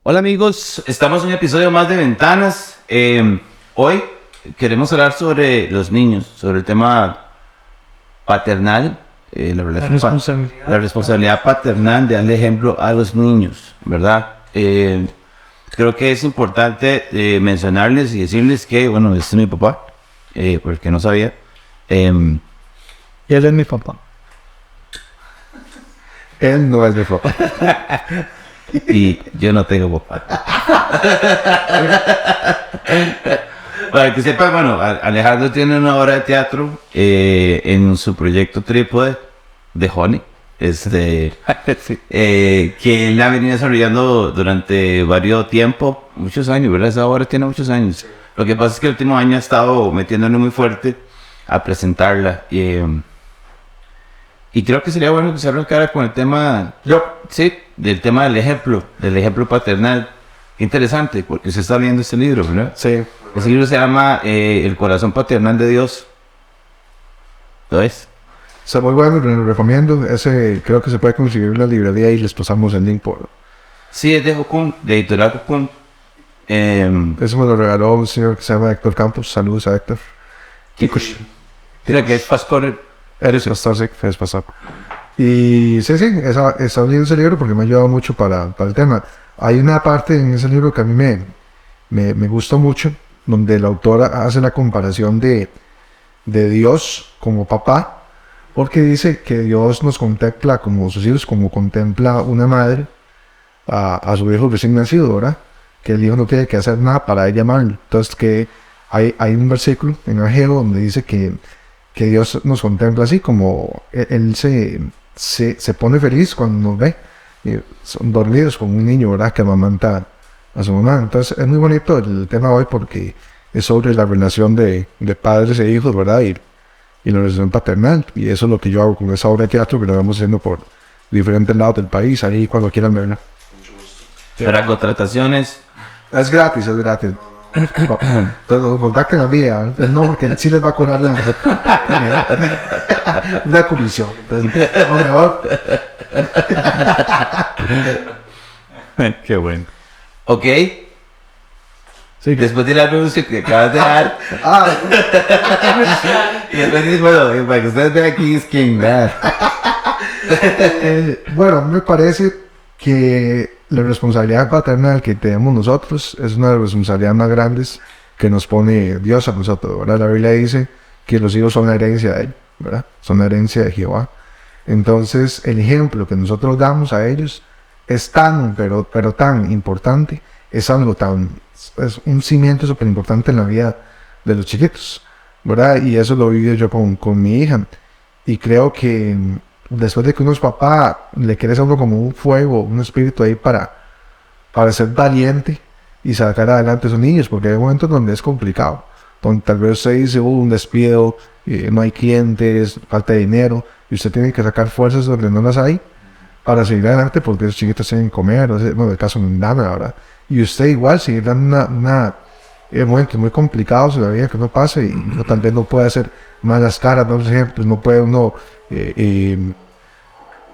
Hola amigos, estamos en un episodio más de Ventanas. Hoy queremos hablar sobre los niños, sobre el tema paternal, la responsabilidad paternal de darle ejemplo a los niños, ¿verdad? Creo que es importante mencionarles y decirles que, bueno, este es mi papá, porque no sabía. Y él es mi papá. Él no es mi papá. Y yo no tengo papá. Para que sepan, bueno, Alejandro tiene una obra de teatro en su proyecto Trípode de Honey, Sí. que él ha venido desarrollando durante varios tiempos, muchos años, ¿verdad? Esa obra tiene muchos años. Lo que pasa es que el último año ha estado metiéndole muy fuerte a presentarla. Y creo que sería bueno que se arrancara con el tema, sí, del tema del ejemplo paternal. Interesante, porque se está viendo este libro, ¿verdad? Sí. Ese libro se llama El corazón paternal de Dios. ¿Lo ves? Está muy bueno, lo recomiendo. Ese creo que se puede conseguir en la librería y les pasamos el link por. Sí, es de Jocún, de Editorial Jocún. Eso me lo regaló un señor que se llama Héctor Campos. Saludos a Héctor. Mira que es pastor. Eres pastor, sí, es pastor. Y sí, está leyendo ese libro porque me ha ayudado mucho para el tema. Hay una parte en ese libro que a mí me gustó mucho, donde la autora hace la comparación de Dios como papá, porque dice que Dios nos contempla como sus hijos, como contempla una madre a su hijo recién nacido, ¿verdad? Que el hijo no tiene que hacer nada para ella amarlo. Entonces que hay un versículo en Ageo donde dice que Dios nos contempla así, como Él se pone feliz cuando nos ve, son dormidos como un niño, ¿verdad? Que amamanta a su mamá. Entonces es muy bonito el tema hoy porque es sobre la relación de padres e hijos, ¿verdad? Y la relación paternal. Y eso es lo que yo hago con esa obra de teatro que lo vamos haciendo por diferentes lados del país, ahí cuando quieran verla. Para contrataciones. Es gratis. Entonces contacten a mí, no, porque sí les va a cobrar una comisión. Entonces, por favor. Qué bueno. Ok. Sí, Después del anuncio que acabas de dar. Y después dices, bueno, para que ustedes vean quién es quién, ¿verdad? Bueno, me parece que la responsabilidad paternal que tenemos nosotros es una de las responsabilidades más grandes que nos pone Dios a nosotros, ¿verdad? La Biblia dice que los hijos son la herencia de Él, ¿verdad? Son la herencia de Jehová. Entonces, el ejemplo que nosotros damos a ellos es pero tan importante, es un cimiento súper importante en la vida de los chiquitos, ¿verdad? Y eso lo vivo yo con mi hija. Y creo que después de que uno es papá, le quieres a uno como un fuego, un espíritu ahí para ser valiente y sacar adelante a sus niños, porque hay momentos donde es complicado, donde tal vez usted dice, un despido, no hay clientes, falta de dinero, y usted tiene que sacar fuerzas donde no las hay para seguir adelante, porque los chiquitos tienen que comer, bueno, el caso de mi dama, ¿verdad? Y usted igual seguir dando momentos muy complicados en la vida que uno pasa y uno tal vez no puede hacer malas caras, no sé, pues no puede uno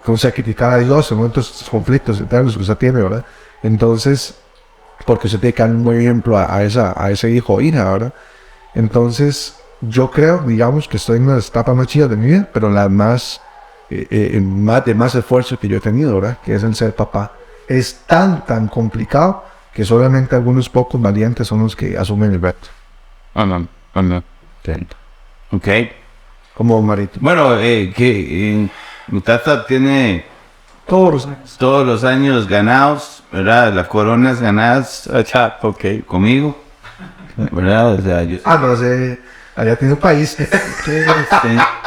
como sea, criticar a Dios en momentos conflictos internos que usted tiene, ¿verdad? Entonces, porque usted tiene que dar un buen ejemplo a ese hijo o hija, ¿verdad? Entonces, yo creo, digamos, que estoy en una etapa más chida de mi vida, pero la más de más esfuerzo que yo he tenido, ¿verdad? Que es el ser papá. Es tan complicado que solamente algunos pocos valientes son los que asumen el reto. No. Ok. Como Marito. Bueno, mi tata tiene todos los años ganados, ¿verdad? Las coronas ganadas, ok, conmigo, ¿verdad? O sea, yo... no sé, allá tiene un país.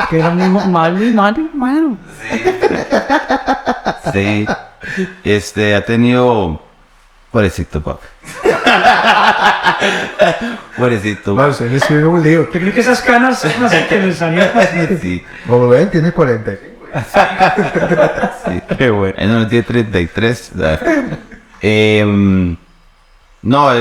Que era muy malo. Sí. Ha tenido... Pobrecito, papá. Pobrecito. Bueno, se le escribió un libro. Yo creo que esas canas no sé qué les salían. Sí. Como ven, tiene 40. Sí. Qué bueno. Él no tiene 33. No,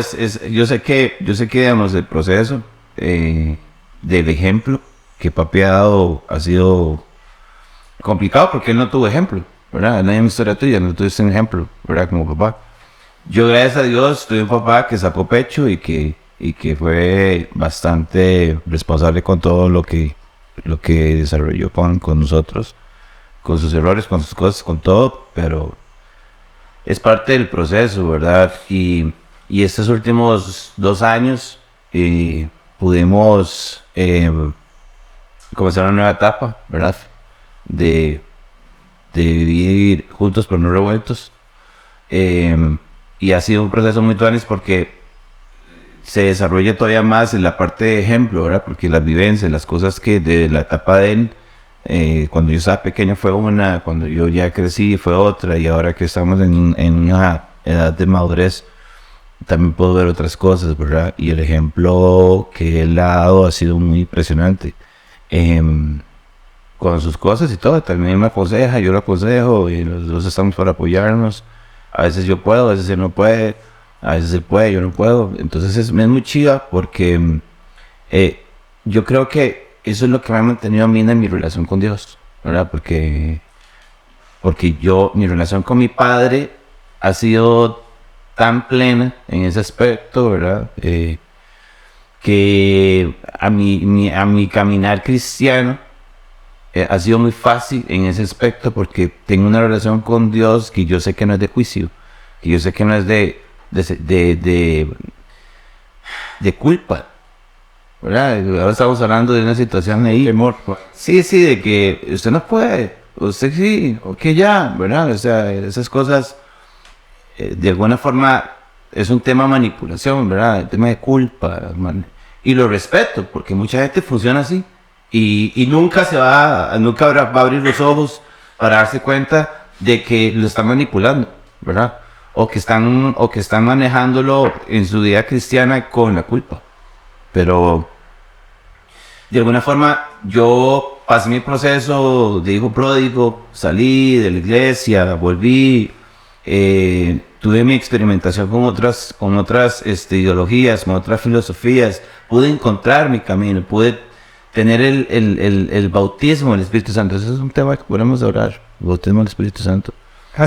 yo sé que, digamos, el proceso del ejemplo que papi ha dado ha sido complicado porque él no tuvo ejemplo, ¿verdad? No hay una historia tuya, no tuviste un ejemplo, ¿verdad? Como papá. yo gracias a Dios tuve un papá que sacó pecho y que fue bastante responsable con todo lo que desarrolló con nosotros, con sus errores, con sus cosas, con todo, pero es parte del proceso, ¿verdad? Y estos últimos 2 años pudimos comenzar una nueva etapa, ¿verdad? De vivir juntos pero no revueltos. Y ha sido un proceso muy tuanis porque se desarrolla todavía más en la parte de ejemplo, ¿verdad? Porque las vivencias, las cosas que de la etapa de él, cuando yo estaba pequeño fue una, cuando yo ya crecí fue otra, y ahora que estamos en una edad de madurez, también puedo ver otras cosas, ¿verdad? Y el ejemplo que él ha dado ha sido muy impresionante. Con sus cosas y todo, también me aconseja, yo lo aconsejo, y los dos estamos para apoyarnos. A veces yo puedo, a veces él no puede, a veces él puede, yo no puedo. Entonces es muy chiva porque yo creo que eso es lo que me ha mantenido a mí en mi relación con Dios, ¿verdad? Porque mi relación con mi padre ha sido tan plena en ese aspecto, ¿verdad? Que a mi caminar cristiano ha sido muy fácil en ese aspecto porque tengo una relación con Dios que yo sé que no es de juicio, que yo sé que no es de culpa, ¿verdad? Ahora estamos hablando de una situación ahí. Temor. Sí, de que usted no puede, usted sí, o que ya, ¿verdad? O sea, esas cosas, de alguna forma, es un tema de manipulación, ¿verdad? El tema de culpa, y lo respeto, porque mucha gente funciona así. Y nunca va a abrir los ojos para darse cuenta de que lo están manipulando, ¿verdad? O que están manejándolo en su vida cristiana con la culpa. Pero de alguna forma yo pasé mi proceso de hijo pródigo, salí de la iglesia, volví, tuve mi experimentación con otras ideologías, con otras filosofías, pude encontrar mi camino, pude tener el bautismo del Espíritu Santo. Ese es un tema que podemos hablar, el bautismo del Espíritu Santo. ¿Qué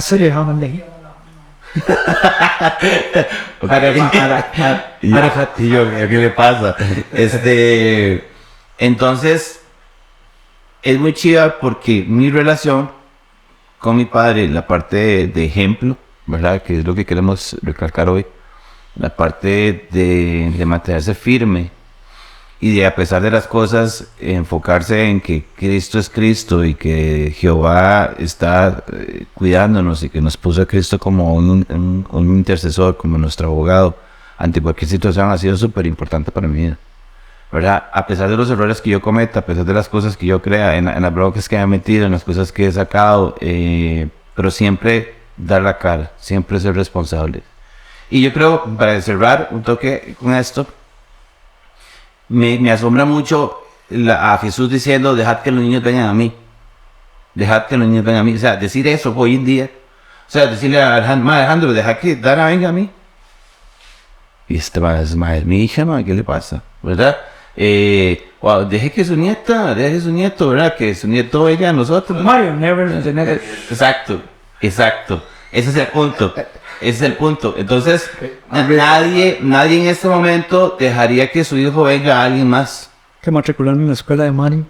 le pasa? Entonces, es muy chida porque mi relación con mi padre, la parte de ejemplo, ¿verdad? Que es lo que queremos recalcar hoy, la parte de mantenerse firme, y de, a pesar de las cosas, enfocarse en que Cristo es Cristo y que Jehová está cuidándonos, y que nos puso a Cristo como un intercesor, como nuestro abogado ante cualquier situación, ha sido súper importante para mi vida, ¿verdad? A pesar de los errores que yo cometa, a pesar de las cosas que yo crea, en las broncas que he metido, en las cosas que he sacado, pero siempre dar la cara, siempre ser responsable. Y yo creo, para cerrar un toque con esto, me asombra mucho a Jesús diciendo: dejad que los niños vengan a mí. Dejad que los niños vengan a mí. O sea, decir eso hoy en día. O sea, decirle a Alejandro, deja que Dana venga a mí. Y es mi hija, ¿qué le pasa? ¿Verdad? Deje que su nieto, ¿verdad? Que su nieto venga a nosotros. Mario, never. Exacto. Ese es el punto. Entonces, nadie en este momento dejaría que su hijo venga a alguien más. Que matricularme en la escuela de Mario.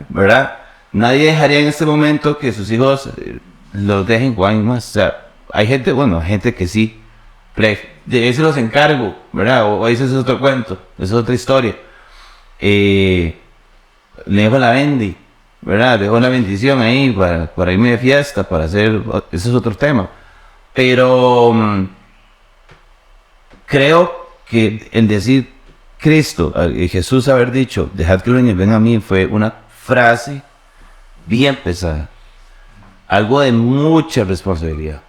¿Verdad? Nadie dejaría en este momento que sus hijos los dejen con alguien más. O sea, hay gente que sí. De eso los encargo, ¿verdad? O ese es otro cuento, esa es otra historia. Le dejo la bendi, ¿verdad? Dejo la bendición ahí para irme de fiesta, para hacer. Ese es otro tema. Pero creo que el decir Cristo, Jesús haber dicho, dejad que los niños vengan a mí, fue una frase bien pesada. Algo de mucha responsabilidad.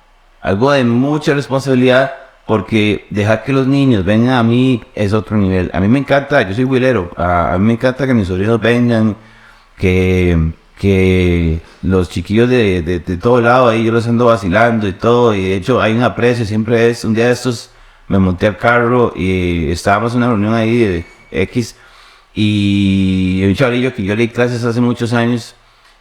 Porque dejar que los niños vengan a mí es otro nivel. A mí me encanta, yo soy huilero, a mí me encanta que mis sobrinos vengan, que los chiquillos de todo lado ahí yo los ando vacilando y todo, y de hecho hay un aprecio, siempre es un día de estos me monté al carro y estábamos en una reunión ahí de X, y un chavalillo que yo le di clases hace muchos años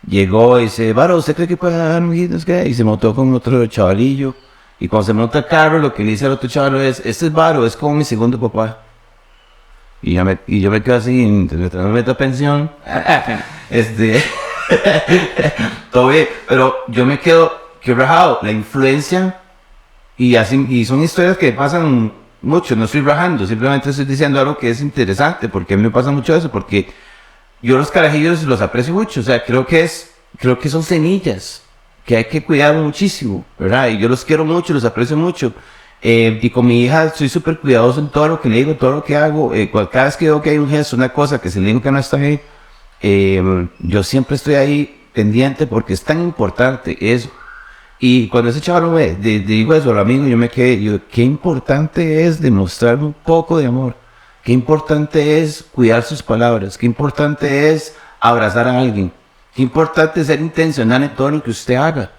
llegó y dice: Varo, ¿usted cree que puede dar un hit? Y se montó con otro chavalillo Y cuando se monta el carro, lo que le dice al otro chaval es, este es Varo, es como mi segundo papá. Y yo me quedo así, me meto a pensión. Todo bien, pero yo me quedo rajado. La influencia, y son historias que pasan mucho, no estoy rajando, simplemente estoy diciendo algo que es interesante, porque a mí me pasa mucho eso, porque yo los carajillos los aprecio mucho, o sea, creo que son semillas que hay que cuidar muchísimo, ¿verdad? Y yo los quiero mucho, los aprecio mucho. Y con mi hija soy súper cuidadoso en todo lo que le digo, todo lo que hago. Cada vez que veo que hay un gesto, una cosa que se le digo que no está bien, yo siempre estoy ahí pendiente porque es tan importante eso. Y cuando ese chaval me digo eso al amigo, yo me quedé, qué importante es demostrar un poco de amor, qué importante es cuidar sus palabras, qué importante es abrazar a alguien, qué importante es ser intencional en todo lo que usted haga,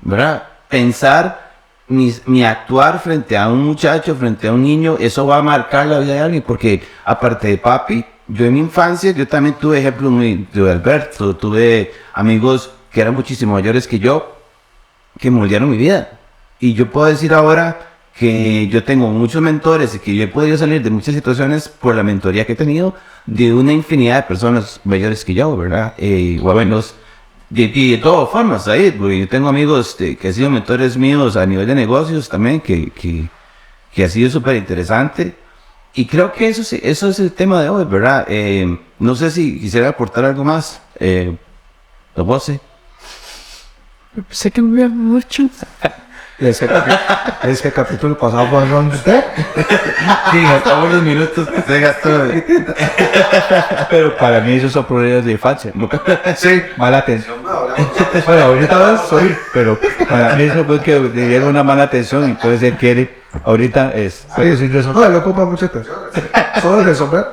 ¿verdad? Pensar mi actuar frente a un muchacho, frente a un niño, eso va a marcar la vida de alguien, porque aparte de papi, yo en mi infancia, yo también tuve ejemplos de Alberto, tuve amigos que eran muchísimo mayores que yo, que moldearon mi vida. Y yo puedo decir ahora que yo tengo muchos mentores y que yo he podido salir de muchas situaciones por la mentoría que he tenido de una infinidad de personas mayores que yo, ¿verdad? Buenos, de todas formas, ahí, porque yo tengo amigos que han sido mentores míos a nivel de negocios también, que ha sido súper interesante. Y creo que eso es el tema de hoy, ¿verdad? No sé si quisiera aportar algo más. ¿Lo puedo hacer? Sé que me voy mucho. Ese capítulo pasado fue con usted. Sí, gastamos los minutos que se gastó. Pero para mí esos son problemas de infancia. Sí. Mala atención. Bueno, ahorita soy, pero para mí eso fue que le dieron una mala atención y puede ser que ahorita es. Sí, sin resolver. No, le ocupa mucha atención. Solo resolver.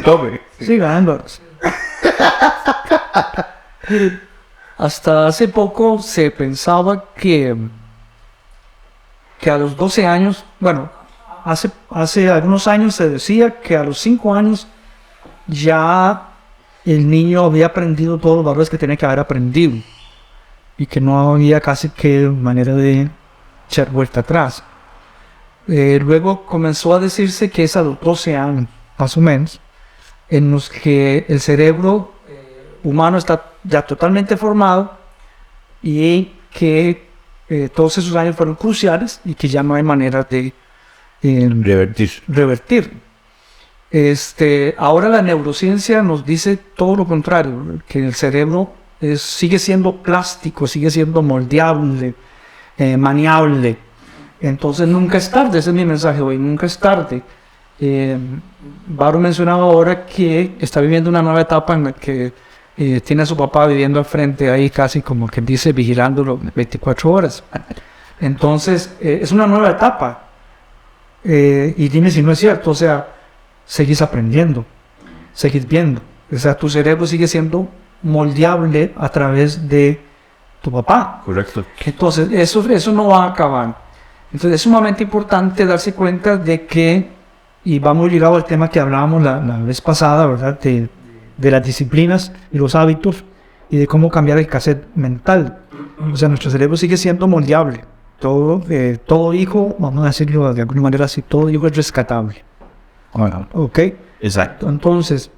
Tome. Siga dando. Hasta hace poco se pensaba que a los 12 años, bueno, hace algunos años se decía que a los 5 años ya el niño había aprendido todos los valores que tenía que haber aprendido y que no había casi que manera de echar vuelta atrás. Luego comenzó a decirse que es a los 12 años, más o menos, en los que el cerebro humano está ya totalmente formado y que todos esos años fueron cruciales y que ya no hay manera de revertir. Ahora la neurociencia nos dice todo lo contrario, que el cerebro sigue siendo plástico, sigue siendo moldeable, maniable. Entonces nunca es tarde, ese es mi mensaje hoy, nunca es tarde. Varo mencionaba ahora que está viviendo una nueva etapa en la que tiene a su papá viviendo al frente ahí casi como que dice vigilándolo 24 horas. Entonces es una nueva etapa y dime si no es cierto, o sea, seguís aprendiendo, seguís viendo, o sea, tu cerebro sigue siendo moldeable a través de tu papá. Correcto. Entonces eso no va a acabar. Entonces es sumamente importante darse cuenta de que, y vamos ligado al tema que hablábamos la vez pasada, ¿verdad? De las disciplinas y los hábitos y de cómo cambiar el cassette mental. O sea, nuestro cerebro sigue siendo moldeable. Todo hijo, vamos a decirlo de alguna manera así, todo hijo es rescatable. ¿Ok? Exacto. Entonces,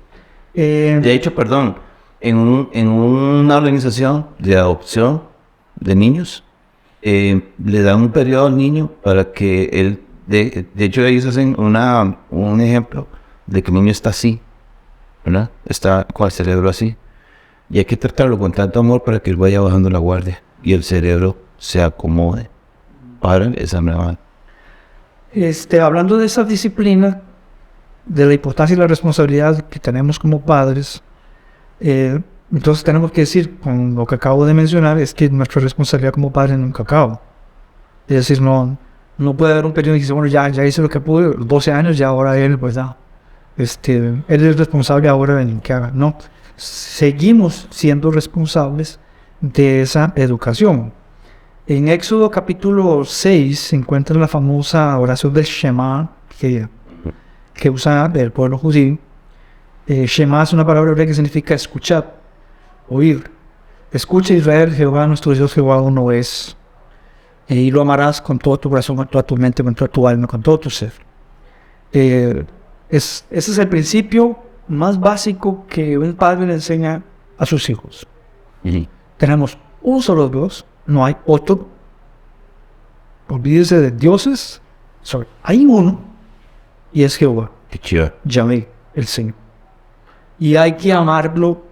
de hecho, perdón, en una organización de adopción de niños, le dan un periodo al niño para que él, de hecho ellos hacen un ejemplo de que el niño está así, ¿verdad? Está con el cerebro así. Y hay que tratarlo con tanto amor para que él vaya bajando la guardia y el cerebro se acomode para esa nueva. Hablando de esa disciplina, de la importancia y la responsabilidad que tenemos como padres, entonces tenemos que decir, con lo que acabo de mencionar, es que nuestra responsabilidad como padres nunca acaba. Es decir, no puede haber un periodo que dice, bueno, ya hice lo que pude, 12 años, ya ahora él, pues ya, él es responsable ahora de lo que haga. No, seguimos siendo responsables de esa educación. En Éxodo capítulo 6 se encuentra la famosa oración del Shema que usa el pueblo judío. Shema es una palabra hebrea que significa escuchar, oír. escucha Israel, Jehová nuestro Dios, Jehová uno es, y lo amarás con todo tu corazón, con toda tu mente, con toda tu alma, con todo tu ser. Ese es el principio más básico que un padre le enseña a sus hijos. Tenemos un solo Dios, no hay otro. Olvídese de dioses, hay uno, y es Jehová. Qué chido. Yahvé, el Señor. Y hay que amarlo,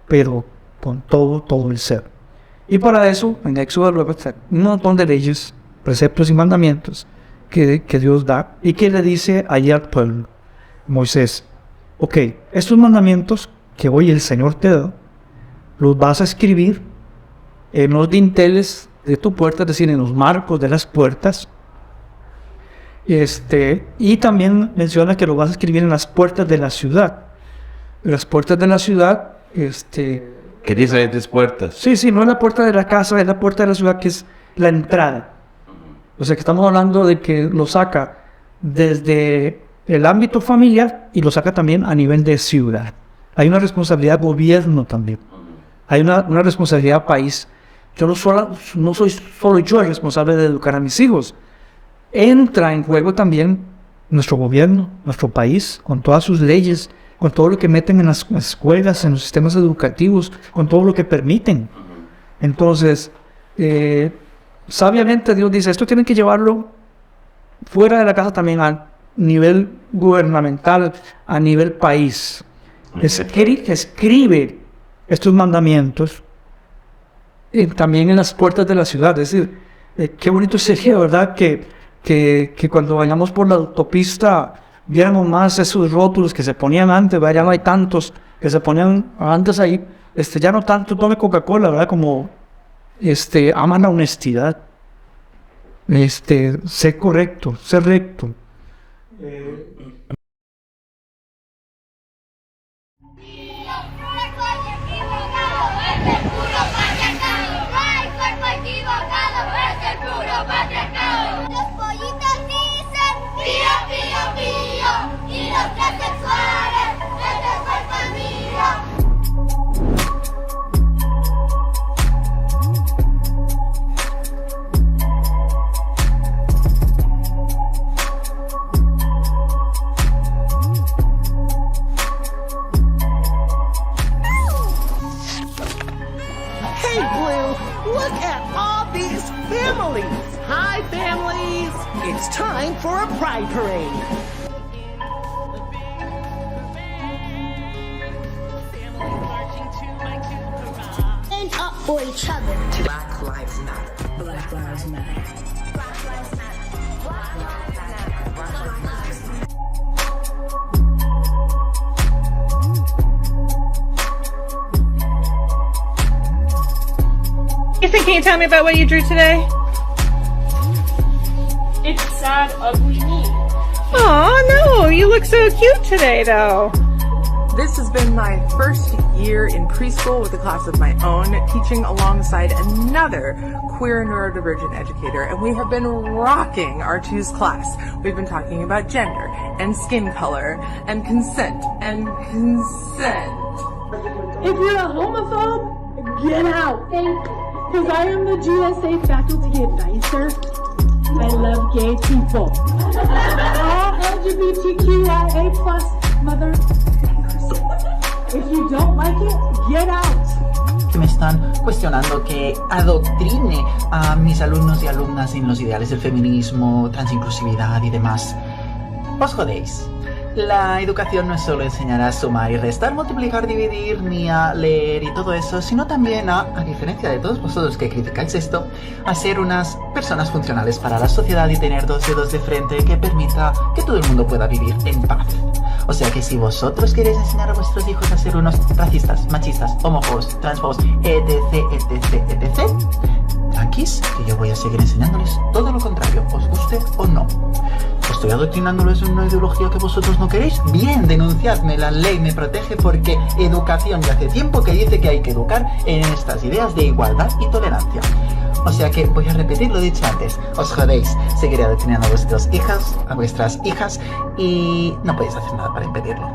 pero con todo el ser. Y para eso, en Éxodo luego está un montón de leyes, preceptos y mandamientos que Dios da y que le dice allí al pueblo, Moisés, ok, estos mandamientos que hoy el Señor te da, los vas a escribir en los dinteles de tu puerta, es decir, en los marcos de las puertas. Y también menciona que lo vas a escribir en las puertas de la ciudad. Las puertas de la ciudad, ¿Qué dice de puertas? Sí, no es la puerta de la casa, es la puerta de la ciudad, que es la entrada. O sea que estamos hablando de que lo saca desde el ámbito familiar y lo saca también a nivel de ciudad. Hay una responsabilidad gobierno también. Hay una responsabilidad país. Yo no soy solo yo el responsable de educar a mis hijos. Entra en juego también nuestro gobierno, nuestro país, con todas sus leyes, con todo lo que meten en las escuelas, en los sistemas educativos, con todo lo que permiten. Entonces, sabiamente Dios dice, esto tienen que llevarlo fuera de la casa también a nivel gubernamental, a nivel país. Escribe estos mandamientos también en las puertas de la ciudad. Es decir, qué bonito sería, ¿verdad?, que cuando vayamos por la autopista viéramos más esos rótulos que se ponían antes, ¿verdad? Ya no hay tantos que se ponían antes ahí, ya no tanto tome Coca-Cola, ¿verdad? Como aman la honestidad, sé correcto, sé recto. Hey, Blue, look at all these families. Hi, families. It's time for a pride parade. Stand up for each other. Black Lives Matter. Black Lives Matter. Black Lives Matter. Black Lives Matter. Black Lives Matter. Ethan, can you tell me about what you drew today? It's sad, ugly me. Oh no, you look so cute today though. This has been my first year in preschool with a class of my own, teaching alongside another queer neurodivergent educator, and we have been rocking our Choose class. We've been talking about gender and skin color and consent and consent. If you're a homophobe, get out. Thank you. Because I am the GSA faculty advisor. I love gay people. All LGBTQIA plus mother. If you don't like it, get out. Que me están cuestionando que adoctrine a mis alumnos y alumnas en los ideales del feminismo, transinclusividad y demás. Os jodéis. La educación no es solo enseñar a sumar y restar, multiplicar, dividir, ni a leer y todo eso, sino también a diferencia de todos vosotros que criticáis esto, a ser unas personas funcionales para la sociedad y tener dos dedos de frente que permita que todo el mundo pueda vivir en paz. O sea que si vosotros queréis enseñar a vuestros hijos a ser unos racistas, machistas, homófobos, transfobos, etc, tranquis, que yo voy a seguir enseñándoles todo lo contrario, os guste o no. ¿Estoy adoctrinándoles en una ideología que vosotros no queréis? Bien, denunciadme, la ley me protege porque educación ya hace tiempo que dice que hay que educar en estas ideas de igualdad y tolerancia. O sea que voy a repetir lo dicho antes, os jodéis, seguiré adoctrinando a vuestros hijos, a vuestras hijas y no podéis hacer nada para impedirlo.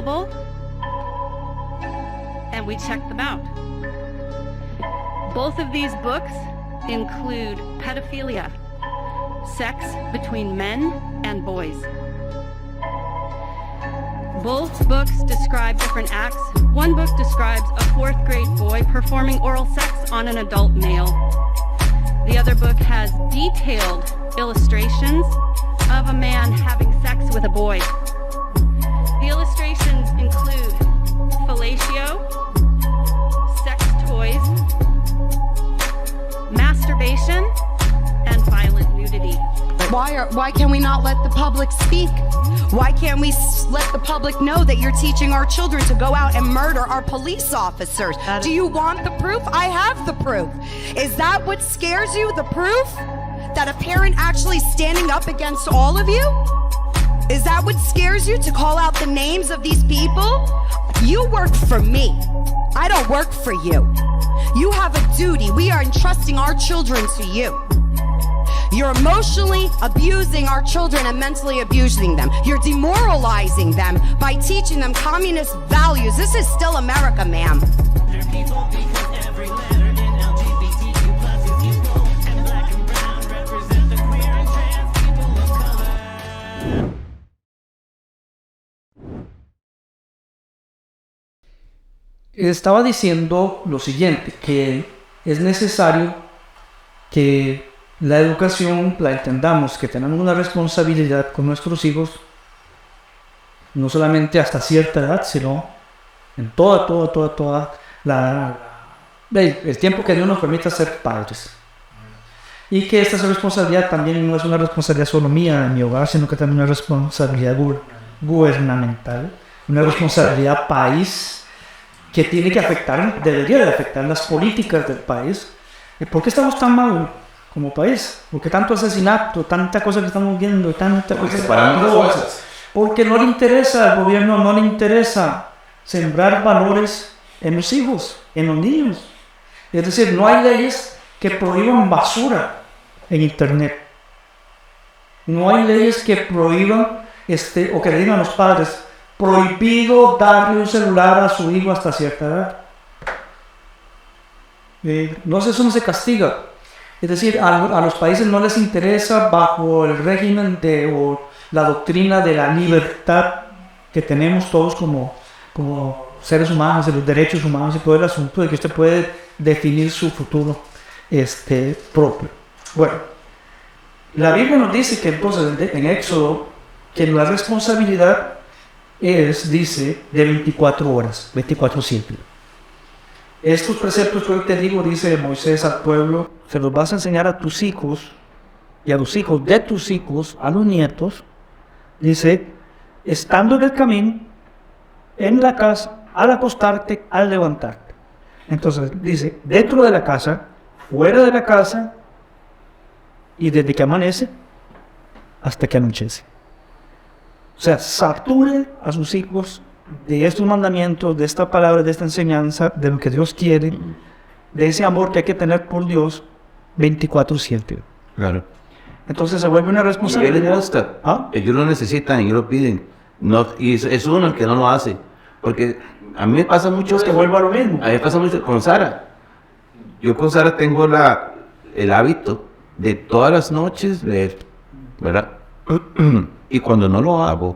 available, and we checked them out. Both of these books include pedophilia, sex between men and boys. Both books describe different acts. One book describes a 4th grade boy performing oral sex on an adult male. The other book has detailed illustrations of a man having sex with a boy. The illustrations include fellatio, sex toys, masturbation, and violent nudity. Why can we not let the public speak? Why can't we let the public know that you're teaching our children to go out and murder our police officers? Do you want the proof? I have the proof. Is that what scares you, the proof? That a parent actually standing up against all of you? Is that what scares you, to call out the names of these people? You work for me. I don't work for you. You have a duty. We are entrusting our children to you. You're emotionally abusing our children and mentally abusing them. You're demoralizing them by teaching them communist values. This is still America, ma'am. Estaba diciendo lo siguiente, que es necesario que la educación la entendamos, que tenemos una responsabilidad con nuestros hijos, no solamente hasta cierta edad, sino en toda el tiempo que Dios nos permita ser padres. Y que esta responsabilidad también no es una responsabilidad solo mía en mi hogar, sino que también una responsabilidad gubernamental, una responsabilidad país, que tiene que afectar, debería de afectar las políticas del país. ¿Por qué estamos tan mal como país? ¿Por qué tanto asesinato, tanta cosa que estamos viendo, tanta cosa? Porque no le interesa al gobierno, no le interesa sembrar valores en los hijos, en los niños. Es decir, no hay leyes que prohíban basura en internet. No hay leyes que prohíban, o que le digan a los padres, prohibido darle un celular a su hijo hasta cierta edad. Eso no se castiga. Es decir, a los países no les interesa, bajo el régimen o la doctrina de la libertad que tenemos todos como seres humanos, de los derechos humanos y todo el asunto de que usted puede definir su futuro propio. Bueno, la Biblia nos dice que entonces en Éxodo, que la responsabilidad dice, de 24 horas, 24/7. Estos preceptos que hoy te digo, dice Moisés al pueblo, se los vas a enseñar a tus hijos y a los hijos de tus hijos, a los nietos, dice, estando en el camino, en la casa, al acostarte, al levantarte. Entonces dice, dentro de la casa, fuera de la casa, y desde que amanece hasta que anochece. O sea, sature a sus hijos de estos mandamientos, de esta palabra, de esta enseñanza, de lo que Dios quiere, de ese amor que hay que tener por Dios 24/7. Claro. Entonces se vuelve una responsabilidad. Ellos lo necesitan, ellos lo piden. No, y es uno el que no lo hace. Porque a mí me pasa mucho. Es que vuelvo a lo mismo. A mí me pasa mucho con Sara. Yo con Sara tengo el hábito de todas las noches leer, ¿verdad? Y cuando no lo hago,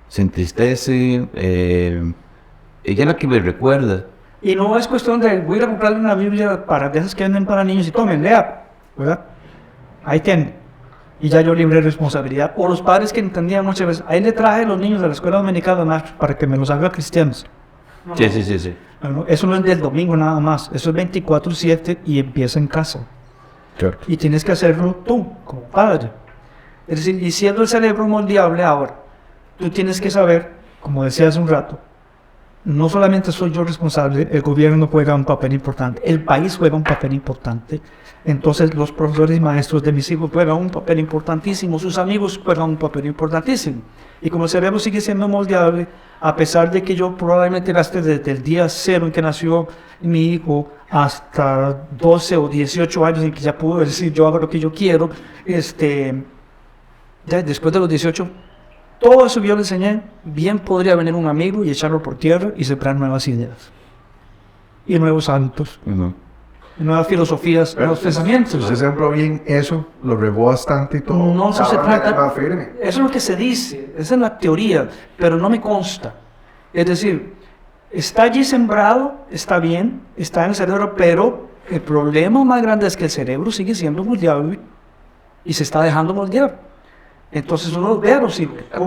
se entristece. Ella es la que me recuerda. Y no es cuestión de voy a ir a comprarle una Biblia para de esas que venden para niños y tomen, lea, ¿verdad? Ahí tienen. Y ya yo libré responsabilidad. O los padres que entendían muchas veces, ahí le traje a los niños de la escuela dominicana para que me los haga cristianos. Sí. Bueno, eso no es del domingo nada más, eso es 24/7 y empieza en casa. Claro. Y tienes que hacerlo tú, como padre. Es decir, y siendo el cerebro moldeable ahora, tú tienes que saber, como decía hace un rato, no solamente soy yo responsable, el gobierno juega un papel importante, el país juega un papel importante, entonces los profesores y maestros de mis hijos juegan un papel importantísimo, sus amigos juegan un papel importantísimo. Y como el cerebro sigue siendo moldeable, a pesar de que yo probablemente gaste desde el día 0 en que nació mi hijo hasta 12 o 18 años en que ya puedo decir yo hago lo que yo quiero, ya después de los 18 todo eso que yo le enseñé, bien podría venir un amigo y echarlo por tierra y sembrar nuevas ideas. Y nuevos hábitos. Nuevas filosofías, nuevos pensamientos. Usted sembró bien eso, lo regó bastante y todo. No, eso se Ahora trata. más firme. Eso es lo que se dice, esa es la teoría, pero no me consta. Es decir, está allí sembrado, está bien, está en el cerebro, pero el problema más grande es que el cerebro sigue siendo moldeable y se está dejando moldear. Entonces uno ve a los hijos. La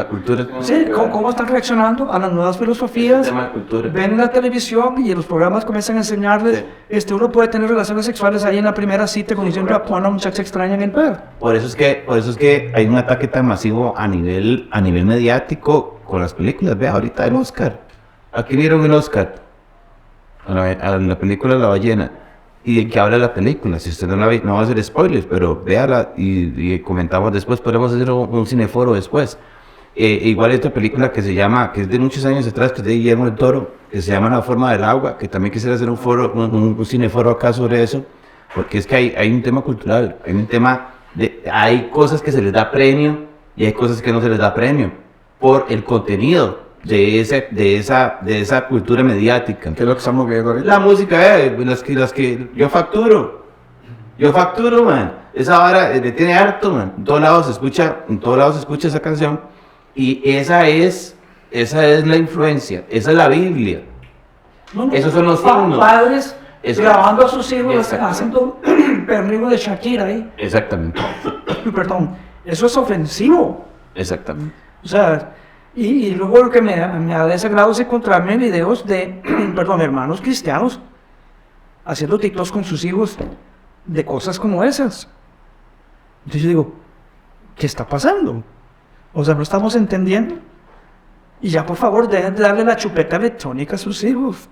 cultura. Sí, cómo están reaccionando a las nuevas filosofías. El tema de cultura. Ven la televisión y los programas comienzan a enseñarles, uno puede tener relaciones sexuales ahí en la primera cita conociendo a una muchacha extraña en el bar. Por eso es que hay un ataque tan masivo a nivel mediático con las películas. Vea, ahorita el Oscar. Aquí vieron el Oscar. A la película La Ballena. ¿Y de qué habla la película? Si usted no la ve, no va a hacer spoilers, pero véala y comentamos después. Podemos hacer un cineforo después. Igual hay otra película que se llama, que es de muchos años atrás, que es de Guillermo del Toro, que se llama La Forma del Agua, que también quisiera hacer un cineforo acá sobre eso, porque es que hay un tema cultural, hay cosas que se les da premio y hay cosas que no se les da premio por el contenido de esa cultura mediática. ¿Qué es lo que estamos viendo ahorita? La música, las que yo facturo, man. Esa vara me tiene harto, man. En todos lados se escucha esa canción. Y esa es la influencia, esa es la Biblia. Esos son los signos. Padres grabando a sus hijos Exacto. haciendo perrigo de Shakira ahí. Exactamente. Perdón, eso es ofensivo. Exactamente. O sea, y luego lo que me ha desagrado es encontrarme videos de, hermanos cristianos haciendo TikToks con sus hijos de cosas como esas. Entonces yo digo, ¿qué está pasando? O sea, no estamos entendiendo. Y ya, por favor, dejen de darle la chupeta electrónica a sus hijos.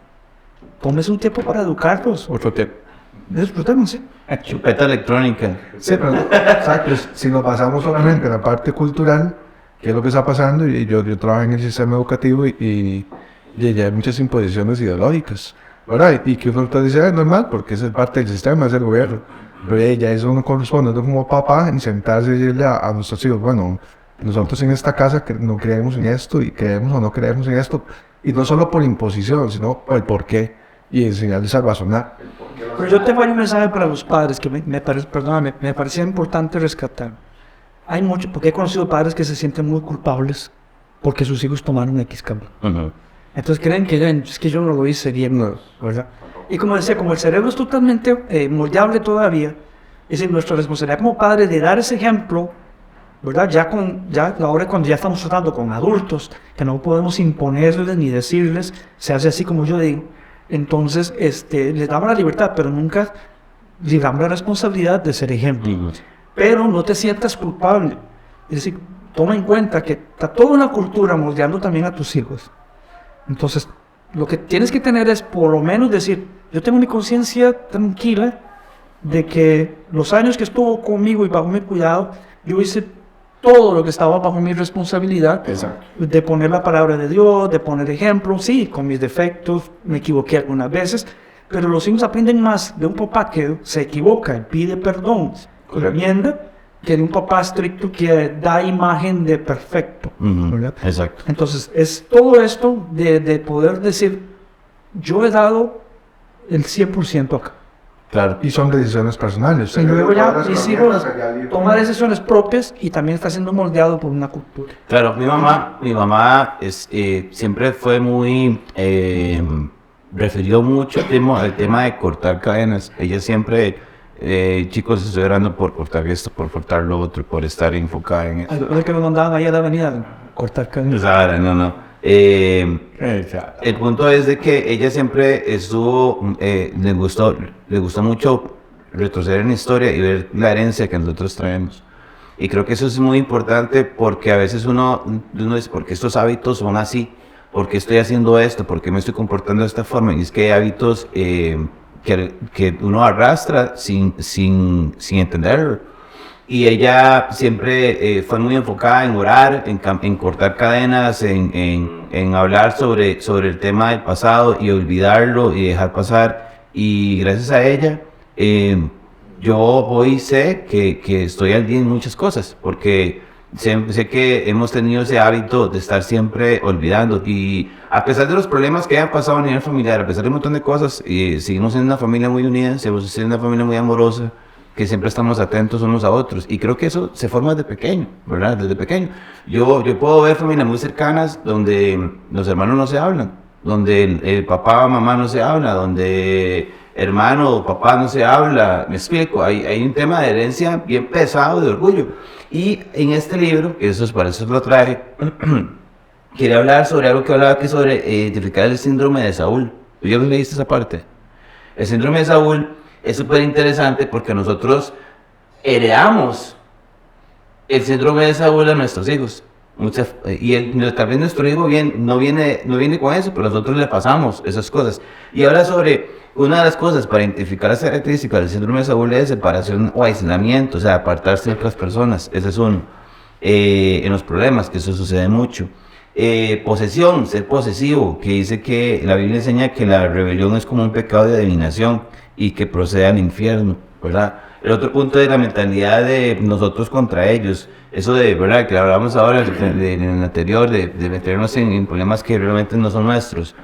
Tómese un tiempo para educarlos. Otro tema. Disfruten, sí. Chupeta electrónica. Sí, pero exacto, si nos basamos solamente en la parte cultural, qué es lo que está pasando, y yo trabajo en el sistema educativo y ya hay muchas imposiciones ideológicas, ¿verdad? Y que uno dice, es normal, porque es parte del sistema, es el gobierno. Pero ya eso no corresponde como papá en sentarse y decirle a nuestros hijos, bueno, nosotros en esta casa no creemos en esto y creemos o no creemos en esto, y no solo por imposición, sino por el porqué, y enseñarles a razonar. Pero yo tengo un mensaje para los padres que me parecía importante rescatar. Hay mucho, porque he conocido padres que se sienten muy culpables porque sus hijos tomaron X cambio. Entonces creen que es que yo no lo hice bien, ¿verdad? Y como decía, como el cerebro es totalmente moldeable todavía, es decir, nuestra responsabilidad como padres de dar ese ejemplo, ¿verdad? Ya ahora cuando ya estamos tratando con adultos, que no podemos imponerles ni decirles, se hace así como yo digo, entonces les damos la libertad, pero nunca libramos la responsabilidad de ser ejemplo. Pero no te sientas culpable. Es decir, toma en cuenta que está toda una cultura moldeando también a tus hijos. Entonces, lo que tienes que tener es por lo menos decir, yo tengo mi conciencia tranquila de que los años que estuvo conmigo y bajo mi cuidado, yo hice todo lo que estaba bajo mi responsabilidad. Exacto. De poner la palabra de Dios, de poner ejemplos, sí, con mis defectos, me equivoqué algunas veces, pero los hijos aprenden más de un papá que se equivoca y pide perdón, enmienda, que de un papá estricto que da imagen de perfecto. ¿Verdad? Exacto. Entonces, es todo esto de poder decir, yo he dado el 100% acá. Claro. Y son decisiones personales. Y luego ya mis hijos toman decisiones propias y también está siendo moldeado por una cultura. Claro, mi mamá siempre fue muy, refirió mucho al tema de cortar cadenas. Ella siempre, chicos, estoy orando por cortar esto, por cortar lo otro, por estar enfocada en eso. Lo que nos mandaban ahí a la avenida, cortar cadenas. Ahora, no. El punto es de que ella siempre estuvo, le gustó mucho retroceder en la historia y ver la herencia que nosotros traemos. Y creo que eso es muy importante porque a veces uno dice, ¿por qué estos hábitos son así? ¿Por qué estoy haciendo esto? ¿Por qué me estoy comportando de esta forma? Y es que hay hábitos que uno arrastra sin entenderlo. Y ella siempre fue muy enfocada en orar, en cortar cadenas, en hablar sobre el tema del pasado y olvidarlo y dejar pasar. Y gracias a ella, yo hoy sé que estoy al día en muchas cosas, porque sé que hemos tenido ese hábito de estar siempre olvidando, y a pesar de los problemas que han pasado a nivel familiar, a pesar de un montón de cosas, seguimos siendo una familia muy unida, seguimos siendo una familia muy amorosa, que siempre estamos atentos unos a otros, y creo que eso se forma desde pequeño, ¿verdad? Desde pequeño. Yo puedo ver familias muy cercanas donde los hermanos no se hablan, donde el papá o mamá no se habla, donde hermano o papá no se habla. Me explico, hay un tema de herencia bien pesado de orgullo. Y en este libro, que eso es para eso lo traje, quería hablar sobre algo que hablaba aquí sobre identificar el síndrome de Saúl. ¿Yo leíste esa parte? El síndrome de Saúl es súper interesante porque nosotros heredamos el síndrome de Saúl a nuestros hijos. Tal vez nuestro hijo no viene con eso, pero nosotros le pasamos esas cosas. Y ahora sobre una de las cosas para identificar las características del síndrome de Saúl es separación o aislamiento, o sea, apartarse de otras personas. Ese es uno. En los problemas, que eso sucede mucho. Posesión, ser posesivo, que dice que la Biblia enseña que la rebelión es como un pecado de adivinación y que procede al infierno, ¿verdad? El otro punto es la mentalidad de nosotros contra ellos, eso de, ¿verdad?, que hablamos ahora en el anterior, de meternos en problemas que realmente no son nuestros.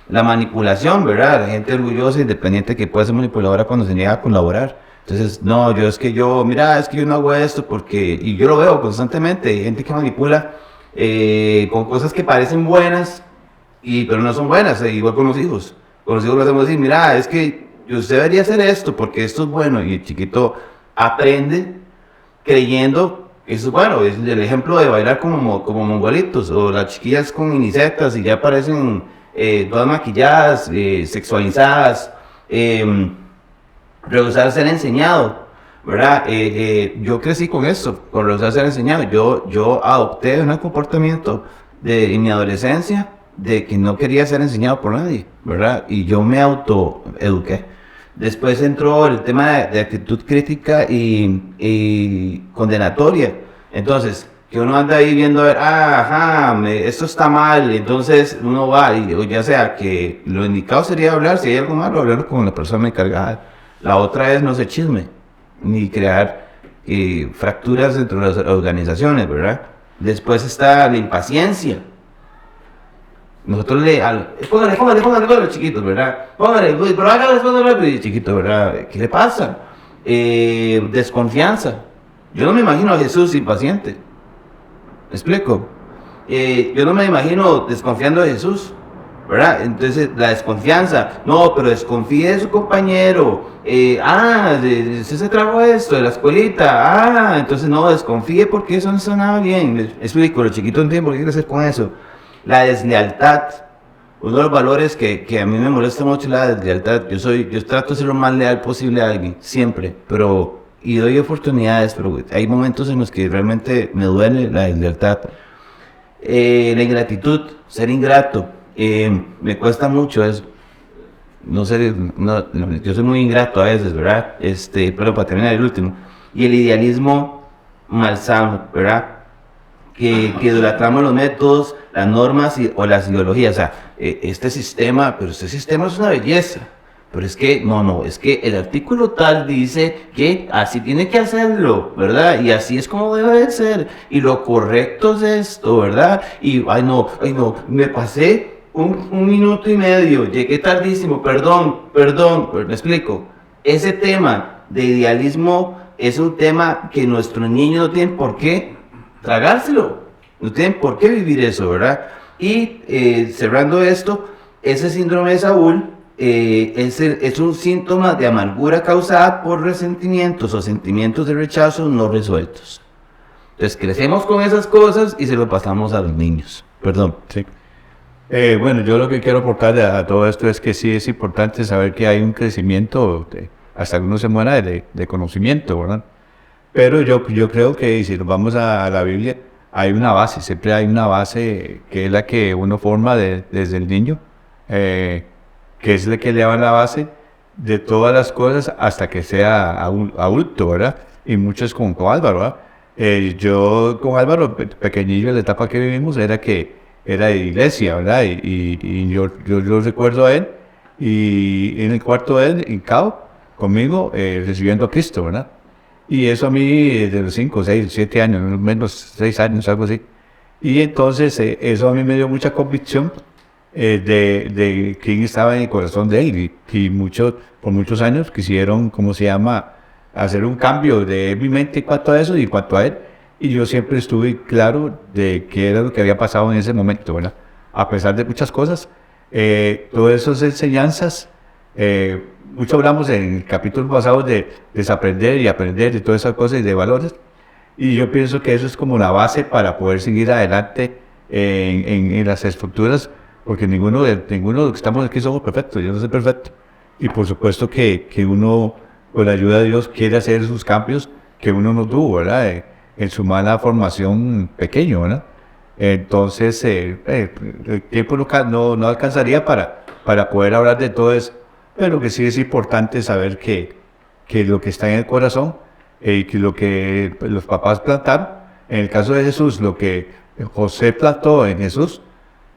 La manipulación, ¿verdad? La gente orgullosa, independiente, que puede ser manipuladora cuando se niega a colaborar. Entonces, no, mira, es que yo no hago esto porque, y yo lo veo constantemente, hay gente que manipula con cosas que parecen buenas, pero no son buenas, igual con los hijos. Con los hijos les hacemos decir, mira, es que usted debería hacer esto porque esto es bueno, y el chiquito aprende creyendo que eso es bueno. Es el ejemplo de bailar como mongolitos, o las chiquillas con minisetas y ya parecen todas maquilladas, sexualizadas, rehusar ser enseñado, ¿verdad? Yo crecí con eso, con rehusar ser enseñado. Yo adopté un comportamiento en mi adolescencia de que no quería ser enseñado por nadie, ¿verdad? Y yo me autoeduqué. Después entró el tema de actitud crítica y condenatoria. Entonces, que uno anda ahí viendo, a ver, esto está mal, entonces uno va, o ya sea que lo indicado sería hablar, si hay algo malo, hablarlo con la persona encargada. La otra es no se chisme, ni crear fracturas dentro de las organizaciones, ¿verdad? Después está la impaciencia. Nosotros póngale a los chiquitos, ¿verdad? Póngale, pero hágale después chiquitos, ¿verdad? ¿Qué le pasa? Desconfianza. Yo no me imagino a Jesús impaciente. ¿Me explico? Yo no me imagino desconfiando de Jesús, ¿verdad? Entonces, la desconfianza. No, pero desconfíe de su compañero. Usted se trajo esto de la escuelita. Entonces no, desconfíe porque eso no está nada bien. Me explico, los chiquitos no entienden por qué quiere hacer con eso. La deslealtad, uno de los valores que a mí me molesta mucho, la deslealtad. Yo trato de ser lo más leal posible a alguien, siempre, y doy oportunidades, pero hay momentos en los que realmente me duele la deslealtad. La ingratitud, ser ingrato, me cuesta mucho eso. Yo soy muy ingrato a veces, ¿verdad? Pero para terminar el último. Y el idealismo malsano, ¿verdad? Que idolatramos los métodos, las normas o las ideologías. O sea, este sistema es una belleza. Pero es que, es que el artículo tal dice que así tiene que hacerlo, ¿verdad? Y así es como debe de ser. Y lo correcto es esto, ¿verdad? Y, me pasé un minuto y medio, llegué tardísimo, perdón, me explico. Ese tema de idealismo es un tema que nuestros niños no tienen por qué tragárselo, no tienen por qué vivir eso, ¿verdad? Y cerrando esto, ese síndrome de Saúl es un síntoma de amargura causada por resentimientos o sentimientos de rechazo no resueltos. Entonces crecemos con esas cosas y se lo pasamos a los niños. Perdón. Sí. Bueno, yo lo que quiero aportar a todo esto es que sí es importante saber que hay un crecimiento hasta que uno se muera de conocimiento, ¿verdad? Pero yo creo que si nos vamos a la Biblia, hay una base, siempre hay una base que es la que uno forma desde el niño, que es la que le da la base de todas las cosas hasta que sea adulto, ¿verdad? Y mucho es con Álvaro, ¿verdad? Yo con Álvaro, pequeñillo, la etapa que vivimos era de iglesia, ¿verdad? Y yo recuerdo a él, y en el cuarto de él, hincado conmigo, recibiendo a Cristo, ¿verdad? Y eso a mí desde los 5, 6, 7 años, menos 6 años, algo así. Y entonces eso a mí me dio mucha convicción de quién estaba en el corazón de él. Y por muchos años quisieron, ¿cómo se llama?, hacer un cambio de mi mente en cuanto a eso y en cuanto a él. Y yo siempre estuve claro de qué era lo que había pasado en ese momento, ¿verdad? A pesar de muchas cosas, todas esas enseñanzas, mucho hablamos en el capítulo pasado de desaprender y aprender de todas esas cosas y de valores. Y yo pienso que eso es como la base para poder seguir adelante en las estructuras, porque ninguno de los que estamos aquí somos perfectos, yo no soy perfecto. Y por supuesto que uno, con la ayuda de Dios, quiere hacer esos cambios que uno no tuvo, ¿verdad? En su mala formación pequeño, ¿verdad? Entonces, el tiempo no alcanzaría para poder hablar de todo eso, pero que sí es importante saber que lo que está en el corazón y que lo que los papás plantaron, en el caso de Jesús, lo que José plantó en Jesús,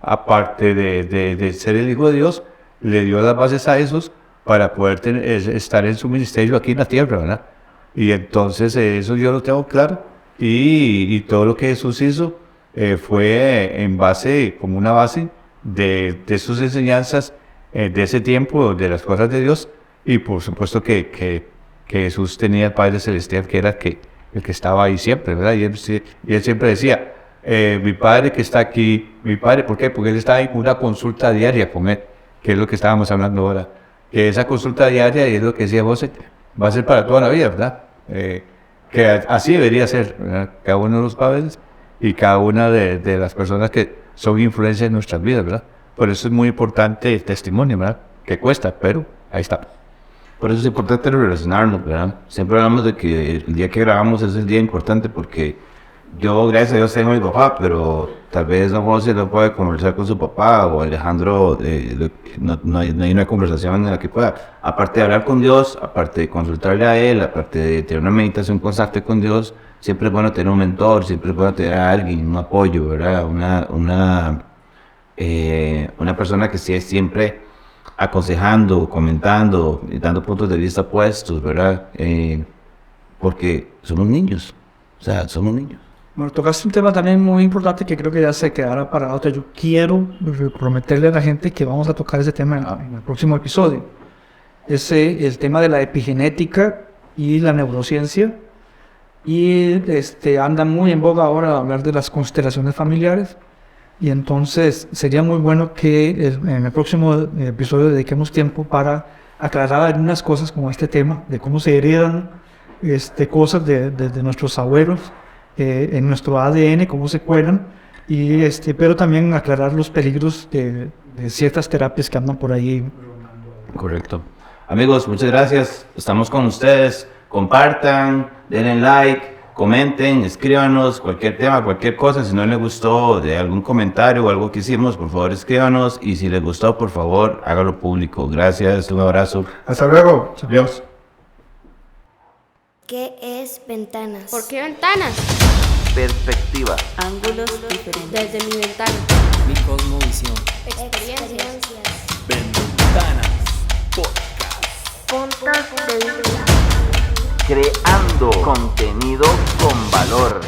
aparte de ser el Hijo de Dios, le dio las bases a Jesús para poder estar en su ministerio aquí en la tierra, ¿verdad? Y entonces eso yo lo tengo claro, y todo lo que Jesús hizo fue como una base de sus enseñanzas de ese tiempo, de las cosas de Dios, y por supuesto que Jesús tenía el Padre Celestial, que era el que estaba ahí siempre, ¿verdad? Y él siempre decía, mi Padre que está aquí, mi Padre, ¿por qué? Porque él está en una consulta diaria con él, que es lo que estábamos hablando ahora, que esa consulta diaria, y es lo que decía José, va a ser para toda la vida, ¿verdad? Que así debería ser, ¿verdad? Cada uno de los padres y cada una de las personas que son influencia en nuestras vidas, ¿verdad? Por eso es muy importante el testimonio, ¿verdad? Que cuesta, pero ahí está. Por eso es importante relacionarnos, ¿verdad? Siempre hablamos de que el día que grabamos es el día importante, porque yo, gracias a Dios, tengo a mi papá, pero tal vez don José no puede conversar con su papá, o Alejandro, no hay una conversación en la que pueda, aparte de hablar con Dios, aparte de consultarle a él, aparte de tener una meditación constante con Dios, siempre es bueno tener un mentor, siempre es bueno tener a alguien, un apoyo, ¿verdad? Una persona que esté siempre aconsejando, comentando, dando puntos de vista opuestos, ¿verdad? Porque somos niños, o sea, somos niños. Bueno, tocaste un tema también muy importante que creo que ya se quedará para otra. Yo quiero prometerle a la gente que vamos a tocar ese tema en el próximo episodio. El tema de la epigenética y la neurociencia. Y anda muy en boga ahora hablar de las constelaciones familiares. Y entonces sería muy bueno que en el próximo episodio dediquemos tiempo para aclarar algunas cosas como este tema, de cómo se heredan cosas de nuestros abuelos, en nuestro ADN, cómo se cuelan, pero también aclarar los peligros de ciertas terapias que andan por ahí. Correcto. Amigos, muchas gracias. Estamos con ustedes. Compartan, denle like, comenten, escríbanos cualquier tema, cualquier cosa. Si no les gustó de algún comentario o algo que hicimos, por favor escríbanos. Y si les gustó, por favor, hágalo público. Gracias, un abrazo. Hasta luego. Adiós. ¿Qué es ventanas? ¿Por qué ventanas? Perspectiva. Ángulos diferentes. Desde mi ventana. Mi cosmovisión. Experiencias. Ventanas. Podcast. Puntos de vista. Creando contenido con valor.